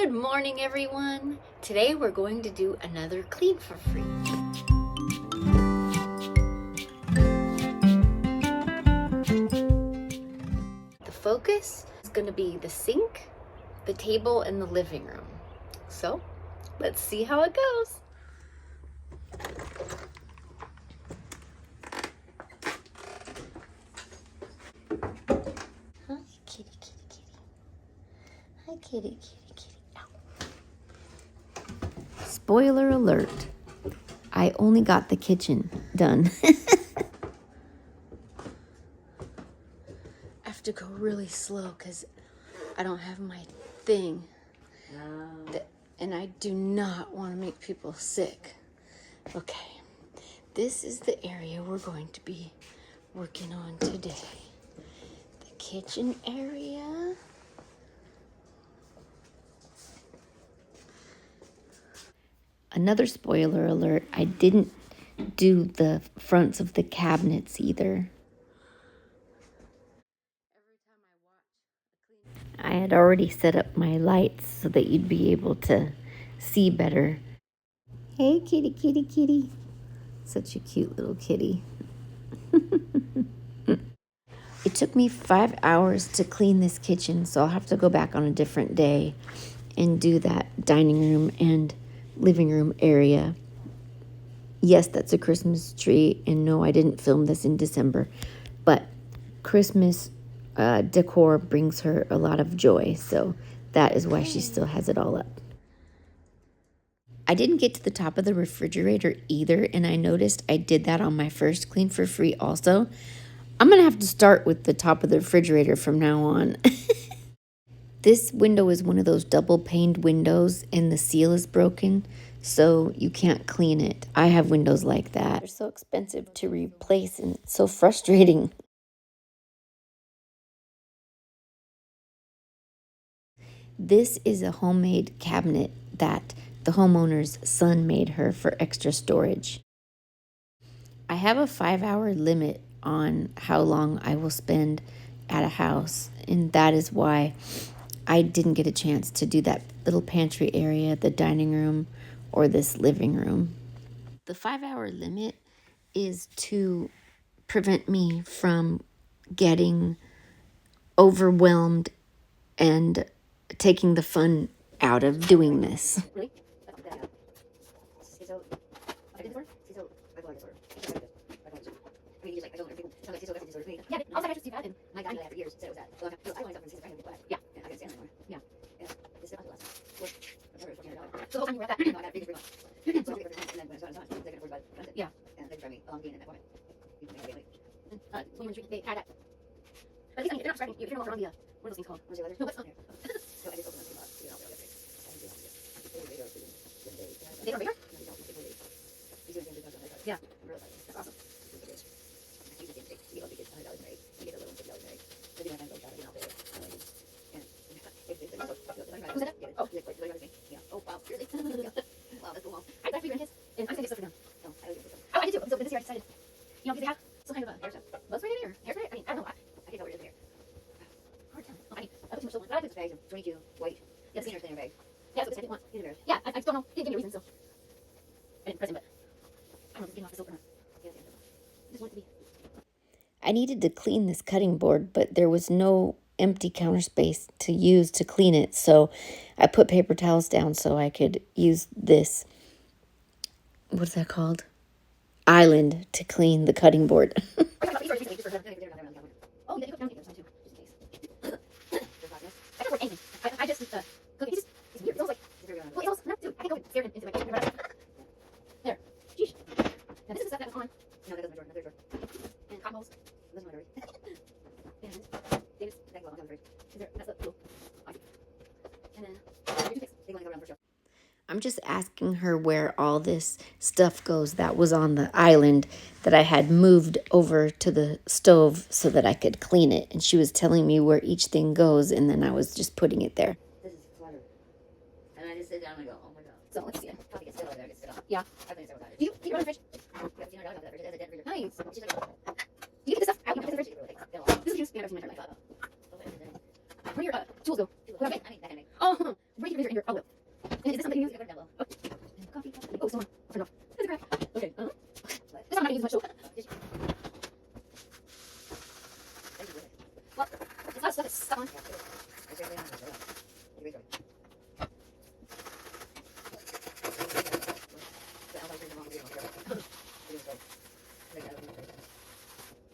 Good morning, everyone. Today we're going to do another clean for free. The focus is going to be the sink, the table, and the living room. So let's see how it goes. Hi, kitty, kitty, kitty. Hi, kitty, kitty, kitty. Ow. Spoiler alert. I only got the kitchen done. I have to go really slow because I don't have my thing. And I do not want to make people sick. Okay, this is the area we're going to be working on today. The kitchen area. Another spoiler alert, I didn't do the fronts of the cabinets either. I had already set up my lights so that you'd be able to see better. Hey, kitty, kitty, kitty. Such a cute little kitty. It took me 5 hours to clean this kitchen, so I'll have to go back on a different day and do that dining room and living room area. Yes, that's a Christmas tree, and no, I didn't film this in December, but Christmas decor brings her a lot of joy, so that is why she still has it all up. I didn't get to the top of the refrigerator either, and I noticed I did that on my first clean for free also. I'm going to have to start with the top of the refrigerator from now on. This window is one of those double paned windows, and the seal is broken, so you can't clean it. I have windows like that. They're so expensive to replace, and it's so frustrating. This is a homemade cabinet that the homeowner's son made her for extra storage. I have a 5-hour limit on how long I will spend at a house, and that is why I didn't get a chance to do that little pantry area, the dining room, or this living room. The 5-hour limit is to prevent me from getting overwhelmed and taking the fun out of doing this. Really? Yeah, all psychiatrists do that, and my guy for years said it was that. So I wanted something schizophrenic, yeah, I couldn't stand it anymore. Yeah. This is the last one. So the whole time you were at that, I got 3 months. So I took it for 3 months, and then when I was done, they could afford to rent it. Yeah. And they could try me being in that moment. When you were in the street, they had that. But at least they're not prescribing you. If you're on the, what are those things called? No, what's on there? So I just opened them up, They don't radar? Yeah. That's awesome. Who's that? Oh, oh, wow, really? Wow, that's cool. I got 3 grandkids, and I'm gonna get stuff for them. Oh, I did too. So this year I decided, because they have some kind of a hair stuff. Buzz spray or hair spray? I mean, I don't know. I can't tell what it is in here. Hard to tell. I mean, I put too much silver. I put this bag, 22 white. Yeah, the cleaner's in your bag. Yeah, that's what I didn't want. Yeah, I just don't know. He didn't give me a reason, so I didn't press him, but I don't know if it's getting off the silk or not. Yeah, I just want it to be. I needed to clean this cutting board, but there was no empty counter space to use to clean it, so I put paper towels down so I could use this, what is that called? Island to clean the cutting board. Oh, yeah, you put down too, just in case. I can't work anything. I just cook it. It's weird. It's almost like, well, it's almost, dude, I can go and stare into my kitchen. There. Sheesh. Now this is the stuff that was on. No, that doesn't matter. Another drawer. And cotton balls. Those are my dirty. And David's bag well, on the fridge. That's the pool. And then they go around the first row. I'm just asking her where all this stuff goes that was on the island that I had moved over to the stove so that I could clean it. And she was telling me where each thing goes, and then I was just putting it there. This is clutter. And I just sit down and go, oh my god. So let's see. I'll probably get still over there. Get sit on. Yeah. I think it's over there. Do you run the fridge? Yeah, $1,500 out of that fridge. There's a dead freezer. Nice. She's like, do you get this stuff out? You know, this is the fridge. This is juice. Yeah, I've never seen my turn. Where do your tools go? Okay. I mean, that kind of. Oh. Where do you your olive oil? And is this something you use? Oh, and coffee. Oh, still on. I'll turn it off. That's a crap. Okay. This one I'm not using much, so. Well, it's not stuff that's stuck on.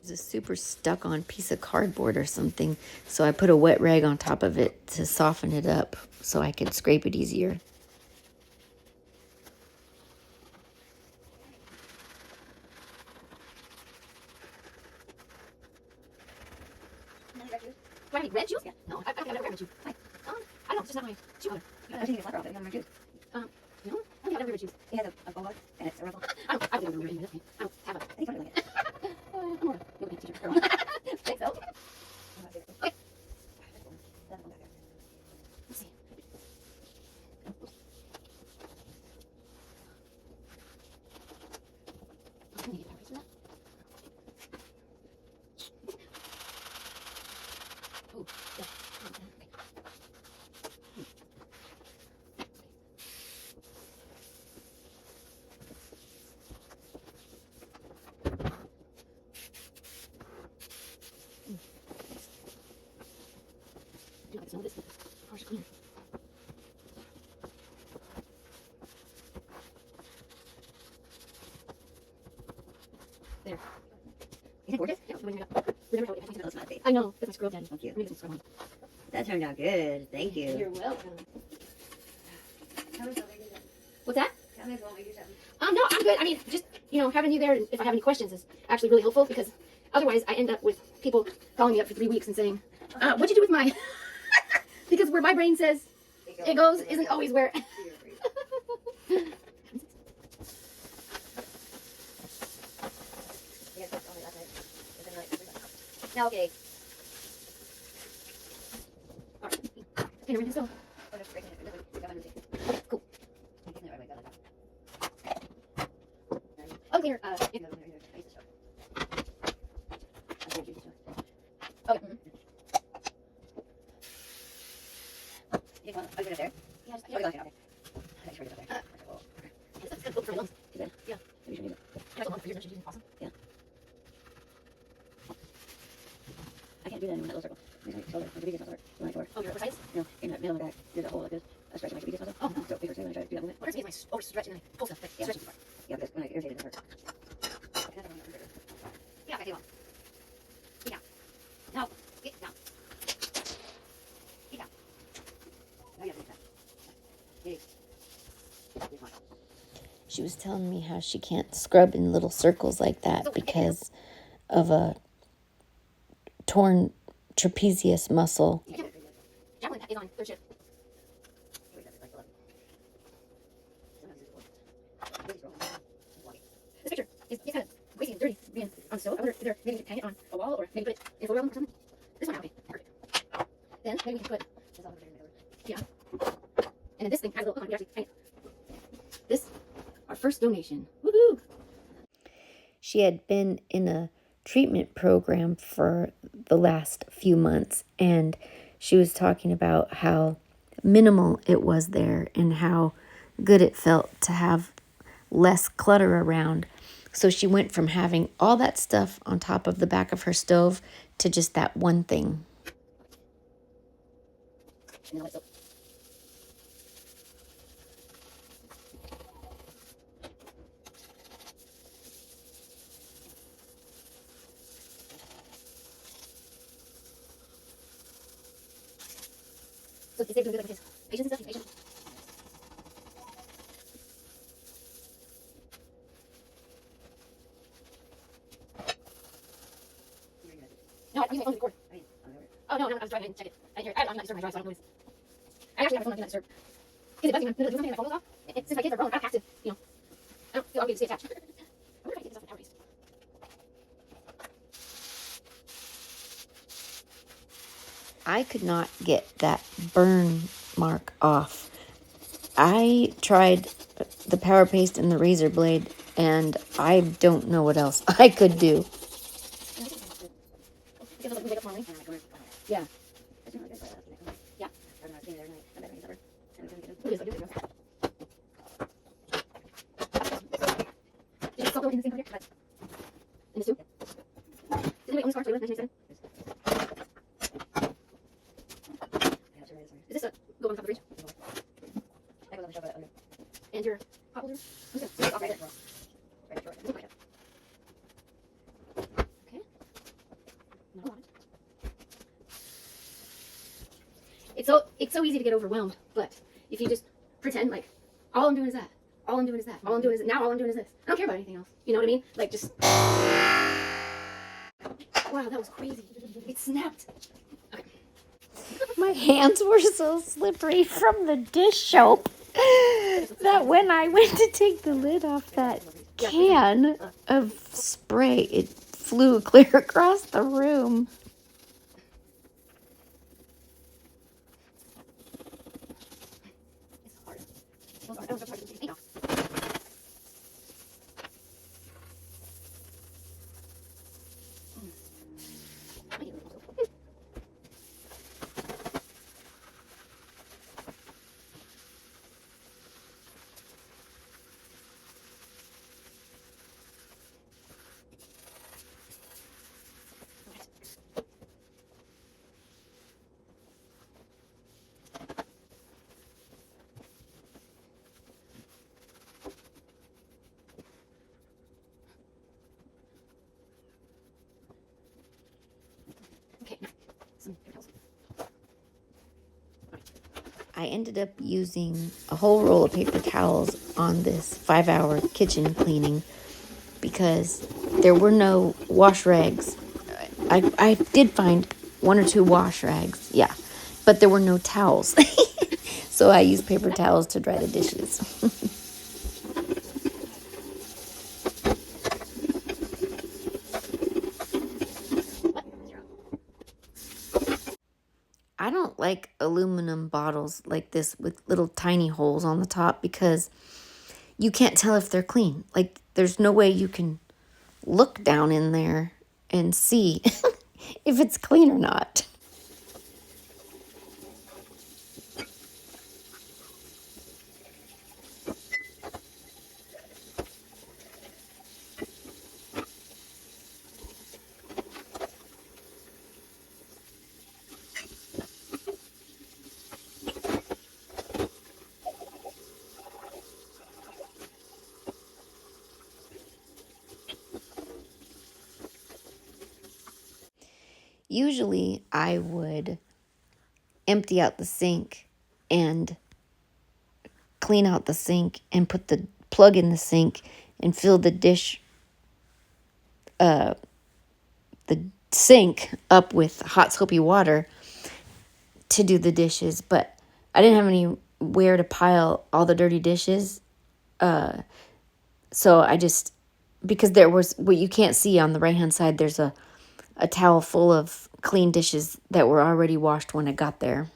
It's a super stuck on piece of cardboard or something, so I put a wet rag on top of it to soften it up so I could scrape it easier. Do I need red juice? Yeah. No, I don't have red juice. I don't, it's just not my shoe color. I think it's flat it. Red juice. No, I don't have red juice. It has a bulldog and it's a rebel. I don't have red juice. I don't have it. I think something like it. I'm more of a yoga teacher. Thanks, though. Okay. Let's see. I need to get power for that. Oh, yeah. Okay. Do like some of this harsh cleaner. There. Is it gorgeous? Yeah, remember how it has That's my face. I know, that's my scrub daddy. Thank you. Let me get some scrub on. That turned out good. Thank you. You're welcome. Tell me something. What's that? Tell me what we do something. No, I'm good. I mean, just, having you there, and if I have any questions, is actually really helpful, because otherwise I end up with people calling me up for 3 weeks and saying, what'd you do with my... Because where my brain says it goes isn't always where... Now, okay. Alright. Can everything still? Cool. Unclear. Okay. Are you good up there? Yeah, just, Oh, you got it, okay. I sure did up there. it's good for my lungs. Too bad. Yeah. Maybe you should use it. Can I go on for years? She's awesome. I can't do that anymore. That little circle. Like the biggest muscle when I tore. Oh, you're precise? No, in the middle of my back, there's a hole like this. I stretch my biggest muscle. Oh, no. So it hurts me when I try to do that movement. What hurts me is my overstretch and then I pull stuff. Like, Yeah. stretching part. Yeah, because when I get irritated, it hurts. Yeah, okay, well. Get down. No, get down. Get down. Oh, yeah, that's She was telling me how she can't scrub in little circles like that because of a torn trapezius muscle. You can't. Jacqueline is on third shift. This picture is kind of greasy and dirty being on the stove. I wonder if there maybe we can hang it on a wall or maybe put it in a photo album or something. This one, okay, perfect. Then maybe we can put, yeah. And then this thing has a little hook on it. We actually hang it. This, our first donation. Woohoo! She had been in a treatment program for the last few months, and she was talking about how minimal it was there and how good it felt to have less clutter around. So she went from having all that stuff on top of the back of her stove to just that one thing. And now let's go. So it's doing good like this. Patience and stuff, patience. No, I'm using my phone to record. Oh, no, I was driving, I didn't check it. I didn't hear it. I'm not disturbing my drive, so I don't notice. I actually have my phone on do not disturb. Because it bugs me when I'm do something and my phone goes off. And since my kids are grown, I don't have to, I don't feel obligated to stay attached. I wonder if I can get this off the power base. I could not get that burn mark off. I tried the power paste and the razor blade, and I don't know what else I could do. Because like we wake up morning. Yeah. Yeah. what I do. Did you salt in the same project? In the stew? Did anybody own this car? 1997? Is this a go on top of the fridge? I was on the show, but okay. And your pot holder? I'm just gonna off right there. Right, sure. Look like it. Okay. Not a lot. It's so easy to get overwhelmed, but if you just pretend like all I'm doing is that, all I'm doing is that, all I'm doing is now all I'm doing is this. I don't care about anything else. You know what I mean? Like just wow, that was crazy. It snapped. Okay. My hands were so slippery from the dish soap that when I went to take the lid off that can of spray, it flew clear across the room. It's hard. Those are hard to take off. Okay, now some paper towels. I ended up using a whole roll of paper towels on this 5-hour kitchen cleaning because there were no wash rags. I did find 1 or 2 wash rags, yeah, but there were no towels. So I used paper towels to dry the dishes. I don't like aluminum bottles like this with little tiny holes on the top because you can't tell if they're clean. Like, there's no way you can look down in there and see if it's clean or not. Usually I would empty out the sink and clean out the sink and put the plug in the sink and fill the sink up with hot soapy water to do the dishes, but I didn't have anywhere to pile all the dirty dishes. So I just, because there was, what you can't see on the right hand side, there's a towel full of clean dishes that were already washed when I got there.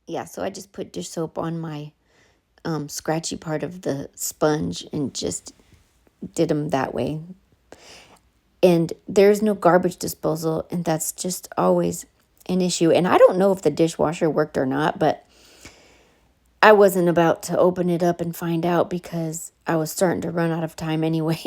Yeah, so I just put dish soap on my scratchy part of the sponge and just did them that way. And there's no garbage disposal, and that's just always an issue. And I don't know if the dishwasher worked or not, but I wasn't about to open it up and find out because I was starting to run out of time anyway.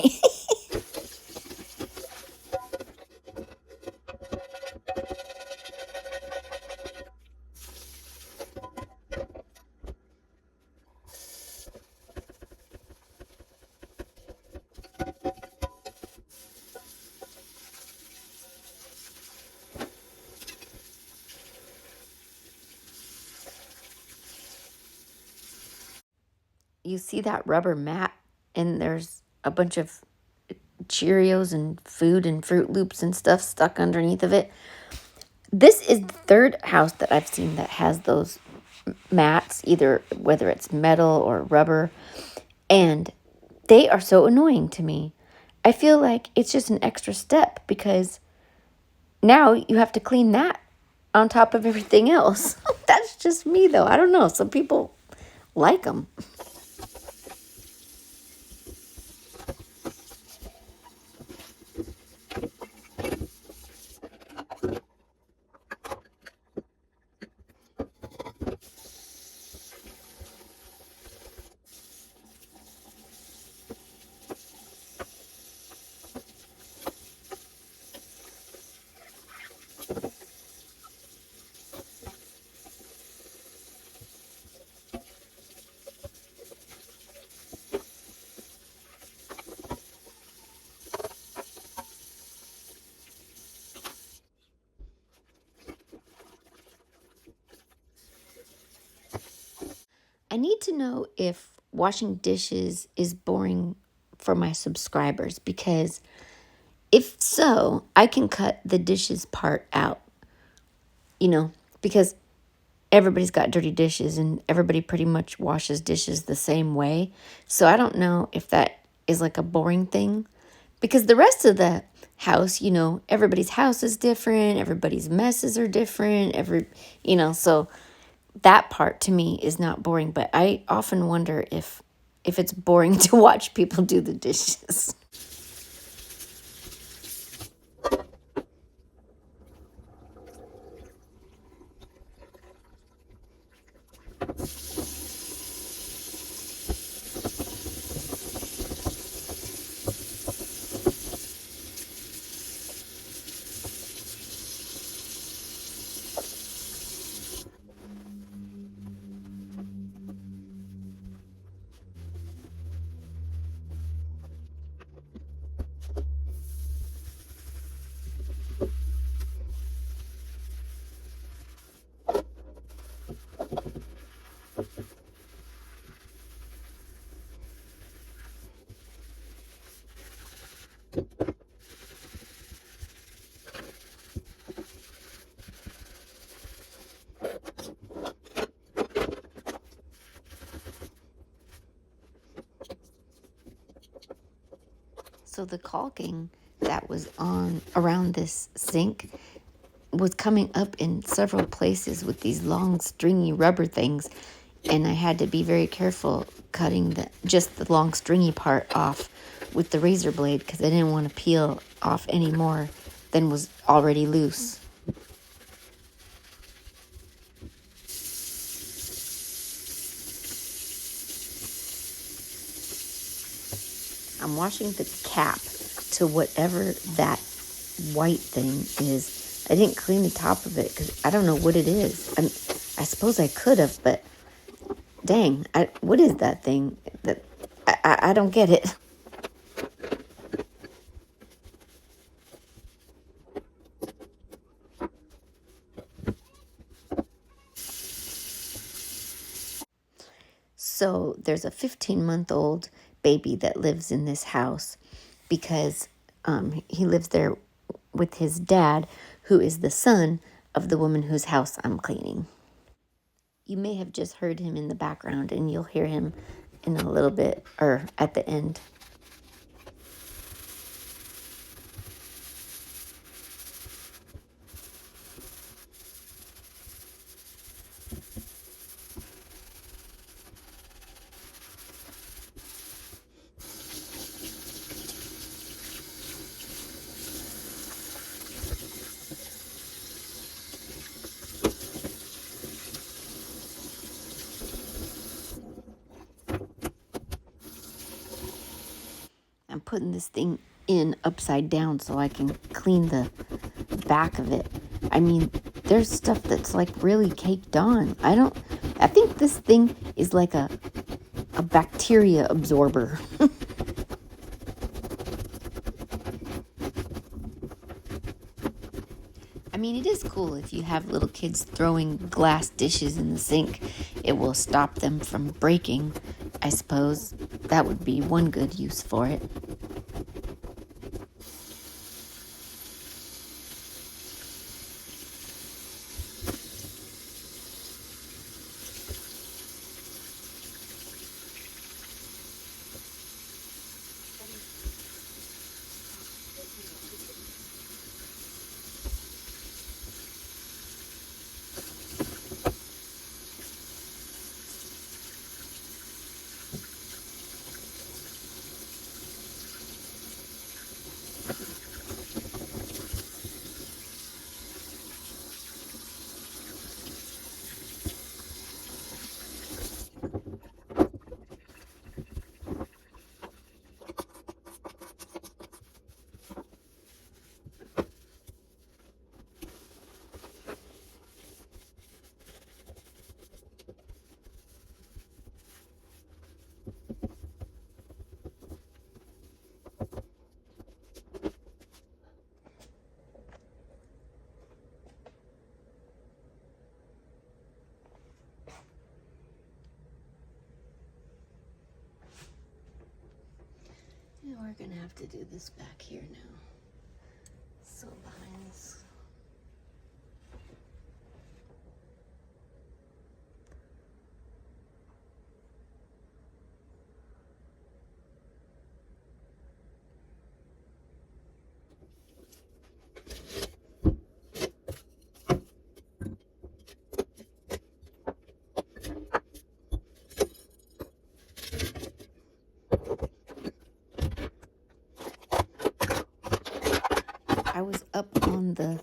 You see that rubber mat, and there's a bunch of Cheerios and food and Fruit Loops and stuff stuck underneath of it. This is the third house that I've seen that has those mats, either whether it's metal or rubber, and they are so annoying to me. I feel like it's just an extra step because now you have to clean that on top of everything else. That's just me, though. I don't know. Some people like them. I need to know if washing dishes is boring for my subscribers, because if so, I can cut the dishes part out, because everybody's got dirty dishes and everybody pretty much washes dishes the same way. So I don't know if that is like a boring thing, because the rest of the house, everybody's house is different, everybody's messes are different, so that part to me is not boring, but I often wonder if it's boring to watch people do the dishes. So the caulking that was on around this sink was coming up in several places with these long stringy rubber things, and I had to be very careful cutting just the long stringy part off with the razor blade, because I didn't want to peel off any more than was already loose. I'm washing the cap to whatever that white thing is. I didn't clean the top of it because I don't know what it is. I suppose I could have, but dang, what is that thing? I don't get it. So there's a 15-month-old baby that lives in this house because he lives there with his dad, who is the son of the woman whose house I'm cleaning. You may have just heard him in the background, and you'll hear him in a little bit, or at the end. I'm putting this thing in upside down so I can clean the back of it. I mean, there's stuff that's like really caked on. I think this thing is like a bacteria absorber. I mean, it is cool if you have little kids throwing glass dishes in the sink. It will stop them from breaking, I suppose. That would be one good use for it. we're gonna have to do this back here now. So behind this. I was up on the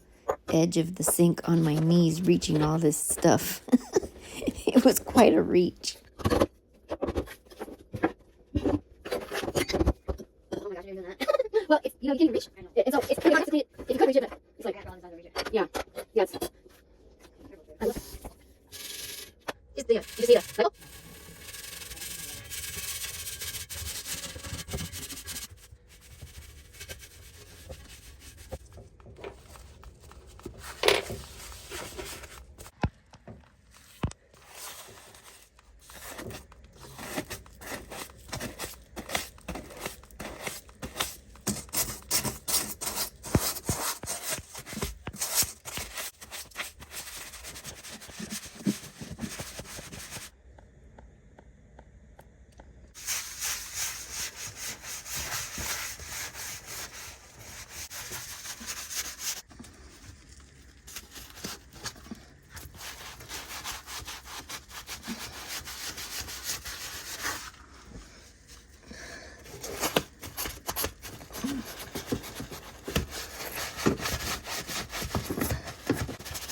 edge of the sink on my knees reaching all this stuff. It was quite a reach. Oh my gosh, you're doing that. Well, it's, you can reach. I know. And so it's pretty hard to, if you could reach it, it's like, Back on the side of the region. yeah, yeah, it's, Careful, careful. just there. You just see that. Michael?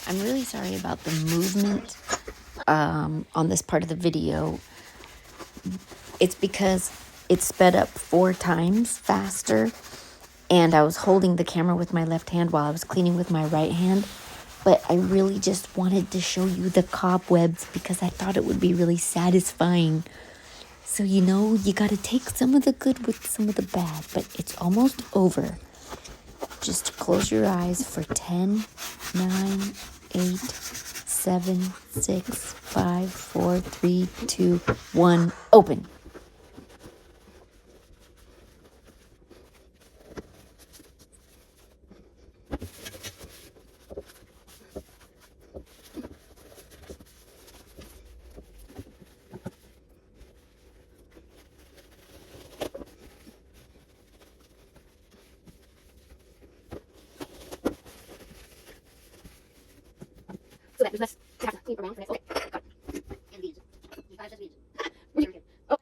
I'm really sorry about the movement on this part of the video. It's because it sped up 4 times faster, and I was holding the camera with my left hand while I was cleaning with my right hand. But I really just wanted to show you the cobwebs because I thought it would be really satisfying. So, you know, you got to take some of the good with some of the bad, but it's almost over. Just close your eyes for 10, 9, 8, 7, 6, 5, 4, 3, 2, 1, open. So that there's less to have to clean around for next. Okay, got it. And beads. You guys just beads. Where's your, oh,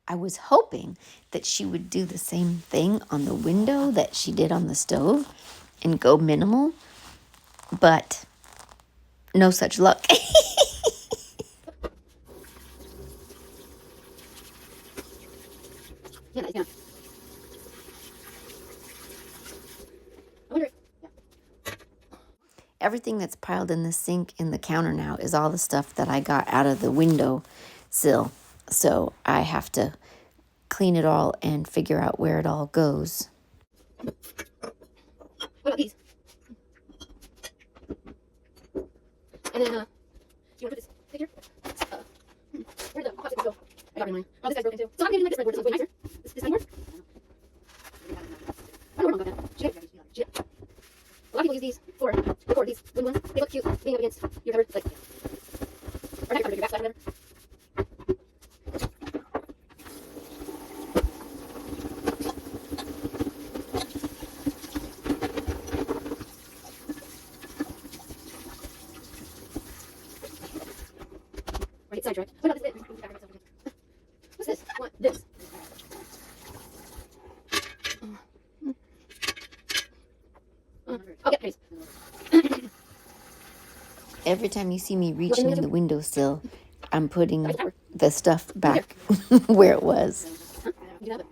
I was hoping that she would do the same thing on the window that she did on the stove and go minimal, but no such luck. yeah, yeah. I wonder, yeah. Everything that's piled in the sink in the counter now is all the stuff that I got out of the window sill. So I have to clean it all and figure out where it all goes. What about these? And then, you want to put this picture? Where'd the plastic go? I got it in mine. Oh, this guy's broken too. So I'm gonna do like this breadboard. This one's way nicer. This thing works? I don't know where mom got that. She did. A lot of people use these for record these wooden ones. They look cute leaning up against your cupboard, like, or not your cupboard, your backside or whatever. Right, sidetracked. What about this bit? What's this? What? This. Oh, yeah, here it is. Every time you see me reaching in the windowsill, I'm putting Nice power. the stuff back where it was. Huh? You can have it.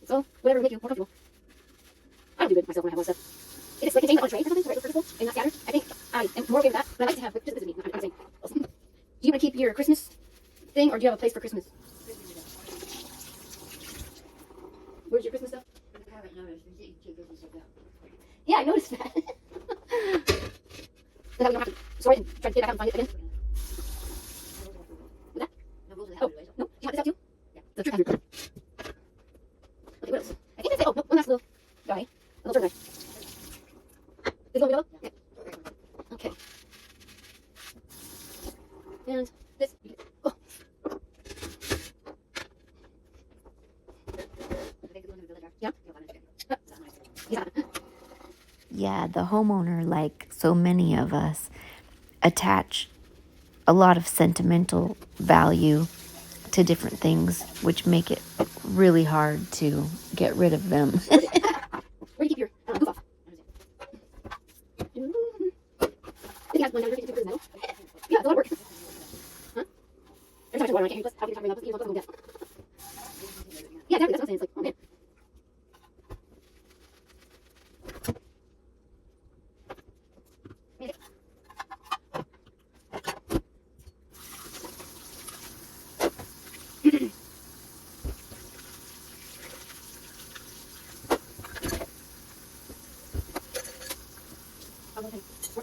So, whatever makes you more comfortable. I don't do good myself when I have all this stuff. If it's like contained on a tray or something, so it's vertical and not scattered, I think I am more okay with that. But I like to have, just this is me, I'm saying. Do you want to keep your Christmas thing, or do you have a place for Christmas? Where's your Christmas stuff? I haven't noticed. You take this stuff out. Yeah, I noticed that. So that we don't have to sort it and try to get back out and find it again. With that? No, those are the Oh, habit ways. no. Do you want this out too? Yeah. The trick hazard. want me to go? Yeah. Okay. And this. Oh. Yeah. Yeah, the homeowner, like so many of us, attach a lot of sentimental value to different things, which make it really hard to get rid of them. Where do you keep your goof off? I think it has one down here. Can you metal? Yeah, it's a lot of work. Huh? Every time I touch water, I can't hear. How can you talk about this? You're deaf. Yeah, exactly. That's what I'm saying. It's like, oh man.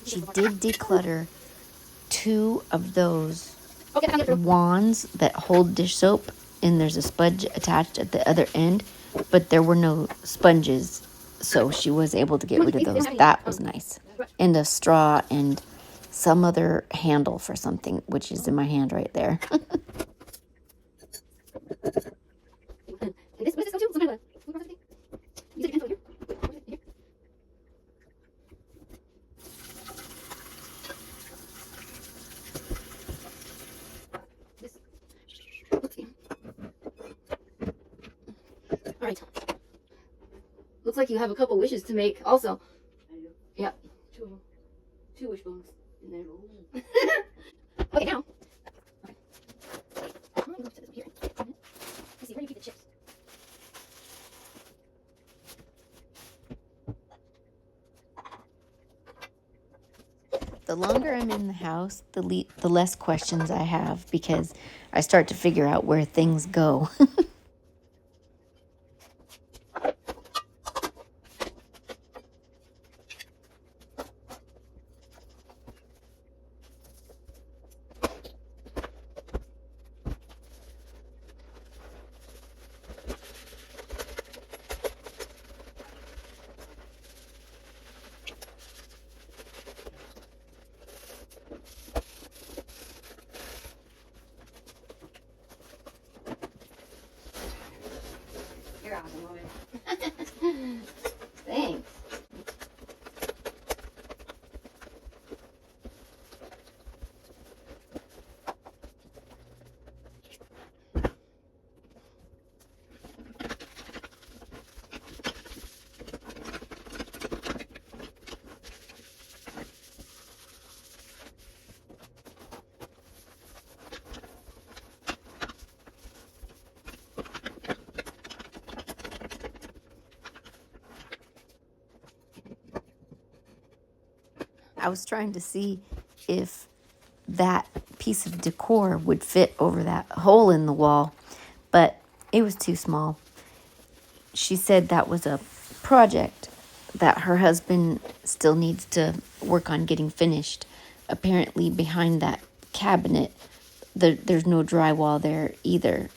She did declutter 2 of those Okay, I'm through. wands that hold dish soap, and there's a sponge attached at the other end, but there were no sponges, so she was able to get rid of those. That was nice. And a straw and some other handle for something, which is in my hand right there. And this, what does this go to? Some kind of a food processing thing? You said your pencil here? What is it? Here? This. Let's see. All right. Looks like you have a couple wishes to make also. I do. Yeah. Two wishbones in there. Okay, now. Okay. I'm gonna set this over here. Let's see, where do you keep the chips? The longer I'm in the house, the less questions I have, because I start to figure out where things go. You're awesome, woman. Thanks. I was trying to see if that piece of decor would fit over that hole in the wall, but it was too small. She said that was a project that her husband still needs to work on getting finished. Apparently, behind that cabinet, there's no drywall there either.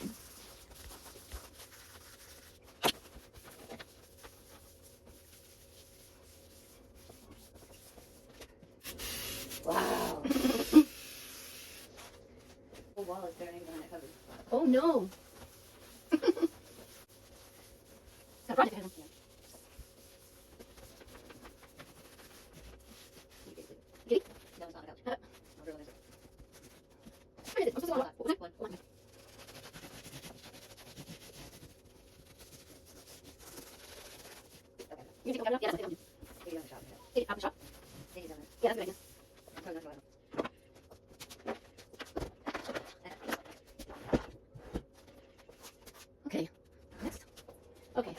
Wow. The wall is burning behind that cupboard. Oh no. It's got a project ahead of them. Giddy? No, it's not a couch. I'll go with it. Where is it? I'm supposed to go. What was it? One. Okay. You take a cabinet? Yeah, that's what they Take it out of the shop. Yeah. Take it out the shop? Take it down there. Yeah, that's a good idea. I'm probably not going to. Okay. Next. Okay.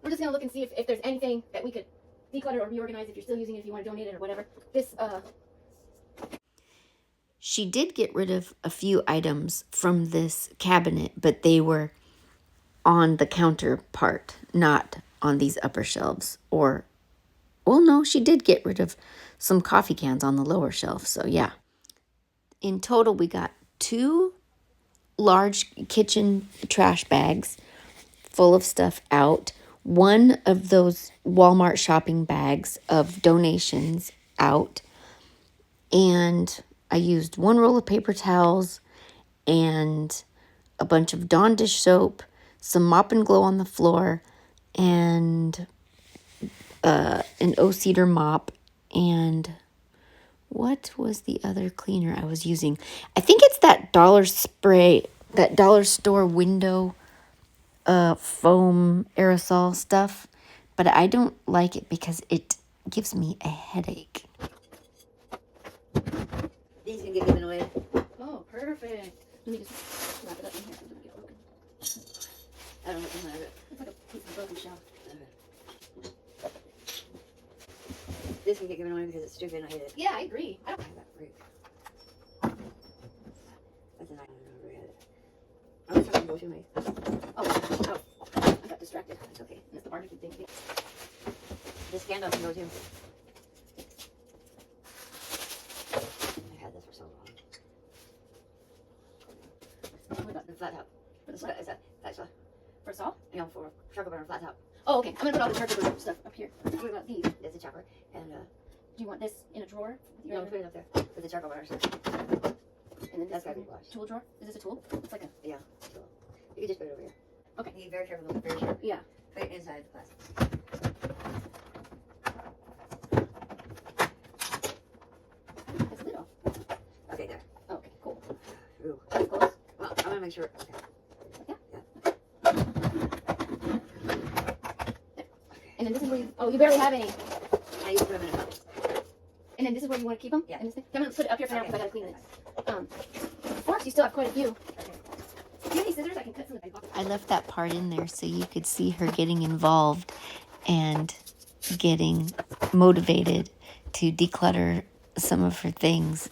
We're just gonna look and see if there's anything that we could declutter or reorganize if you're still using it, if you want to donate it or whatever. This She did get rid of a few items from this cabinet, but they were on the counter part, not on these upper shelves. Or, well, no, she did get rid of some coffee cans on the lower shelf. So, yeah. In total, we got 2 large kitchen trash bags full of stuff out, one of those Walmart shopping bags of donations out, and I used one roll of paper towels and a bunch of Dawn dish soap, some Mop and Glow on the floor, and an O-Cedar mop, and what was the other cleaner I was using? I think it's that dollar store window foam aerosol stuff, but I don't like it because it gives me a headache. These can get given away. Oh, perfect. Let me just wrap it up in here so it doesn't get broken. I don't know what's in there. It's like a piece of broken shell. This can get given away because it's stupid and I hate it. Yeah, I agree. I don't. I have that fruit. That's a nice one. I was trying to go to me. Oh, I got distracted. It's okay. That's the barbecue thing. This candle can go too. I've had this for so long. What about The flat top. for the Is salt? that so? For salt? You know, for charcoal burner flat top. Oh, okay. I'm gonna put all the charcoal burner stuff up here. What about these? There's a chopper. And Do you want this in a drawer? no, put it up there. With the charcoal burner stuff. And then That's this gotta be washed. tool drawer? Is this a tool? It's like a Yeah. So you can just put it over here. Okay. Be very careful. Very careful. yeah. Put it inside the plastic. It's little. Okay, there. Okay, cool. Ooh. That's close. Well, I'm gonna make sure. Okay. And then this is where you. Oh, you barely have any. I used to put them in a cup. And then this is where you want to keep them. Yeah. In this thing? I'm gonna put it up here for now Okay. because I gotta clean it. Forks, you still have quite a few. Okay. Do you have any scissors? I can cut some of the big box. I left that part in there so you could see her getting involved and getting motivated to declutter some of her things.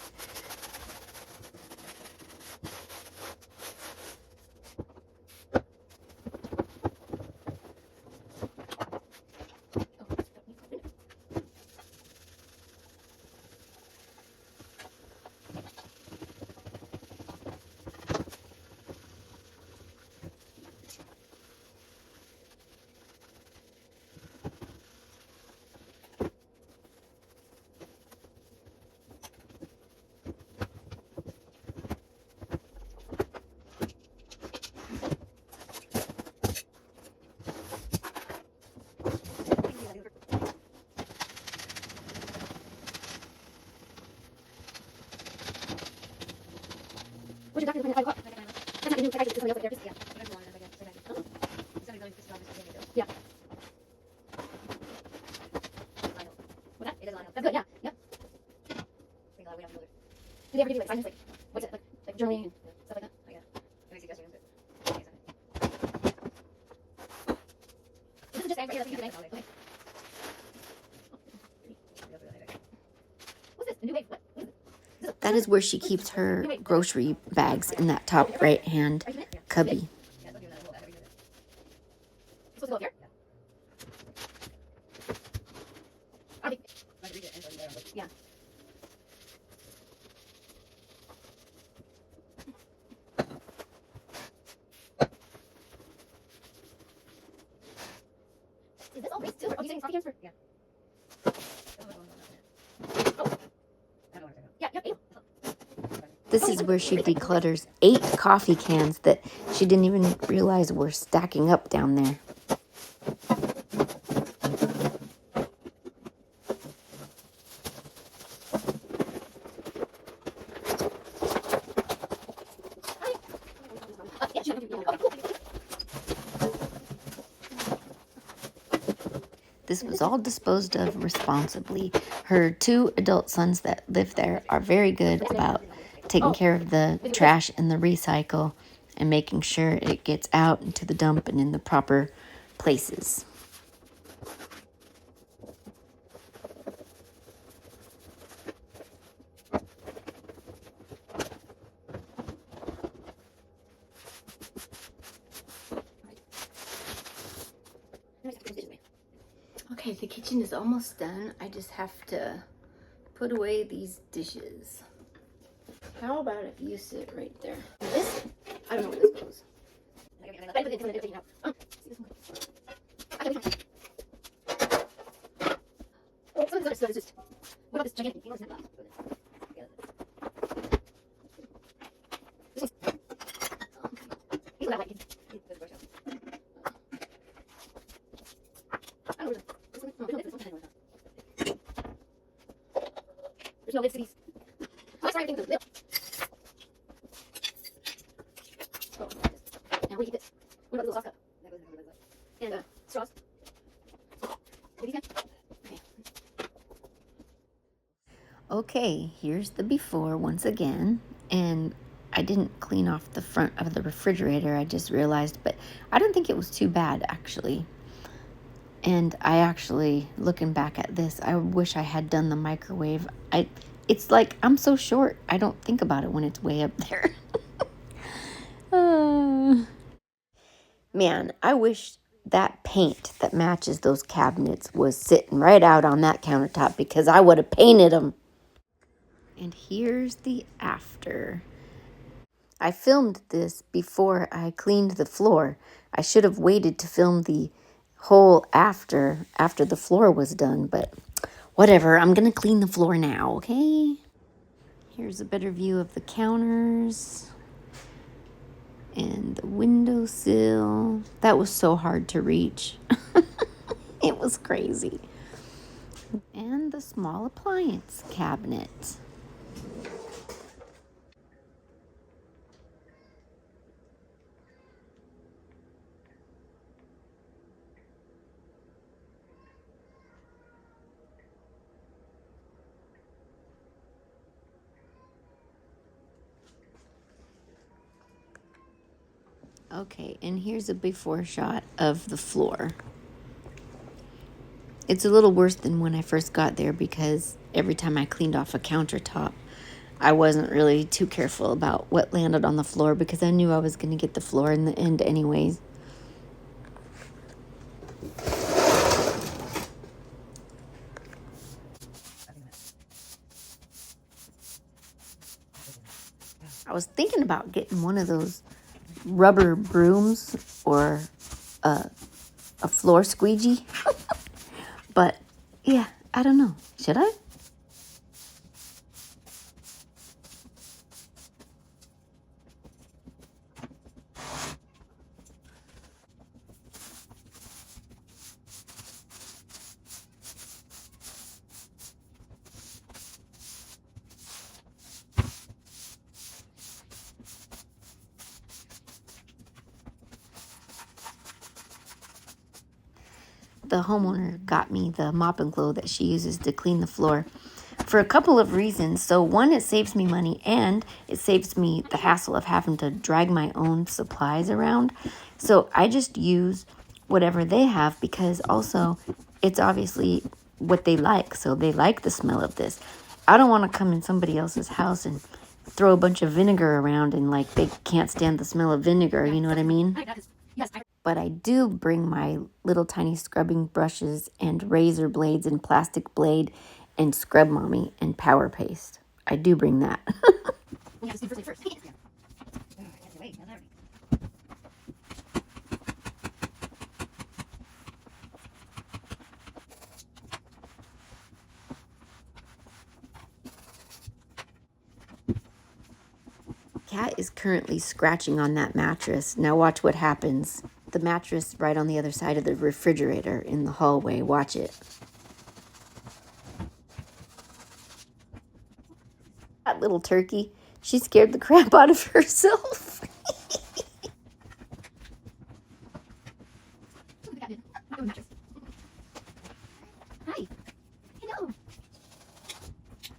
What's your doctor's appointment at 5 o'clock? That's not new. Psychiatrist is somebody else, like therapist. Yeah. Yeah. What's that? That's good. Yeah. Yep. Do they ever give you like assignments, like what's it like journaling and stuff like that? This is just right here. That's okay. What's this? A new wave? What? What is it? That is where she keeps her grocery bags, in that top right hand cubby. It's supposed to go up here? I think. Yeah. Is this all waste too? Or are you saying coffee cans for? Yeah. Oh. Yeah, yep, ew. This is where she declutters 8 coffee cans that she didn't even realize were stacking up down there. Yeah, sure. Okay, cool. This was all disposed of responsibly. Her 2 adult sons that live there are very good about taking care of the trash and the recycle and making sure it gets out into the dump and in the proper places. Okay, the kitchen is almost done. I just have to put away these dishes. How about if you sit right there? This? I don't know where this goes. I put it in out. Oh, see this one. I Oh, some of this other stuff is just. What about this gigantic thing? What is that? This one's. These are not like. I don't know. This one. No, there's no lid. There's no lid to these. Oh, that's right. Everything with the lid. Oh, now we keep this. What about the little sauce cup? And straws. What do you think? Okay, here's the before once again, and I didn't clean off the front of the refrigerator, I just realized, but I don't think it was too bad actually. And I actually, looking back at this, I wish I had done the microwave. It's like I'm so short, I don't think about it when it's way up there. Man, I wish that paint that matches those cabinets was sitting right out on that countertop because I would have painted them. And here's the after. I filmed this before I cleaned the floor. I should have waited to film the whole after the floor was done, but whatever. I'm going to clean the floor now, okay? Here's a better view of the counters and the windowsill. That was so hard to reach. It was crazy. And the small appliance cabinet. Okay, and here's a before shot of the floor. It's a little worse than when I first got there because every time I cleaned off a countertop, I wasn't really too careful about what landed on the floor because I knew I was going to get the floor in the end anyways. I was thinking about getting one of those rubber brooms or a floor squeegee. But yeah, I don't know. Should I? The homeowner got me the mop and glow that she uses to clean the floor for a couple of reasons. So one, it saves me money and it saves me the hassle of having to drag my own supplies around. So I just use whatever they have because also it's obviously what they like. So they like the smell of this. I don't want to come in somebody else's house and throw a bunch of vinegar around and like they can't stand the smell of vinegar. You know what I mean? But I do bring my little tiny scrubbing brushes and razor blades and plastic blade and scrub mommy and power paste. I do bring that. We have to do first. Cat is currently scratching on that mattress. Now watch what happens. The mattress right on the other side of the refrigerator in the hallway. Watch it. That little turkey, she scared the crap out of herself. Hi. Hello.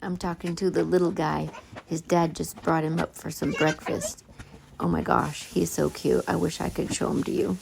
I'm talking to the little guy. His dad just brought him up for some breakfast. Oh my gosh, he's so cute. I wish I could show him to you.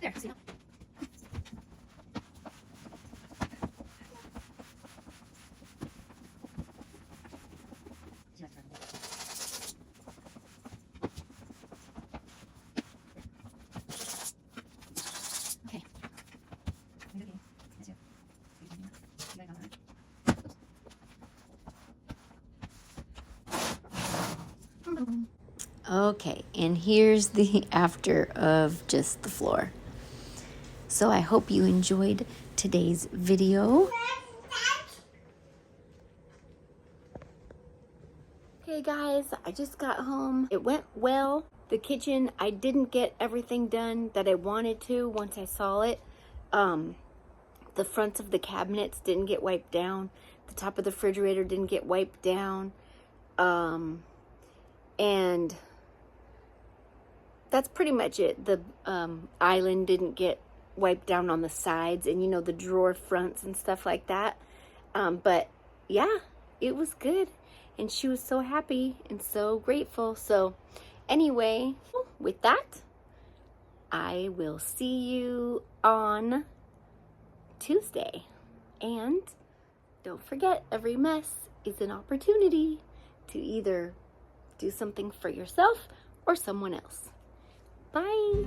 There, see? Okay, and here's the after of just the floor. So I hope you enjoyed today's video. Okay guys, I just got home. It went well. The kitchen, I didn't get everything done that I wanted to once I saw it. The fronts of the cabinets didn't get wiped down. The top of the refrigerator didn't get wiped down. And that's pretty much it. The island didn't get wiped down on the sides, and you know, the drawer fronts and stuff like that. But yeah, it was good, and she was so happy and so grateful. So anyway, with that, I will see you on Tuesday. And don't forget, every mess is an opportunity to either do something for yourself or someone else. Bye.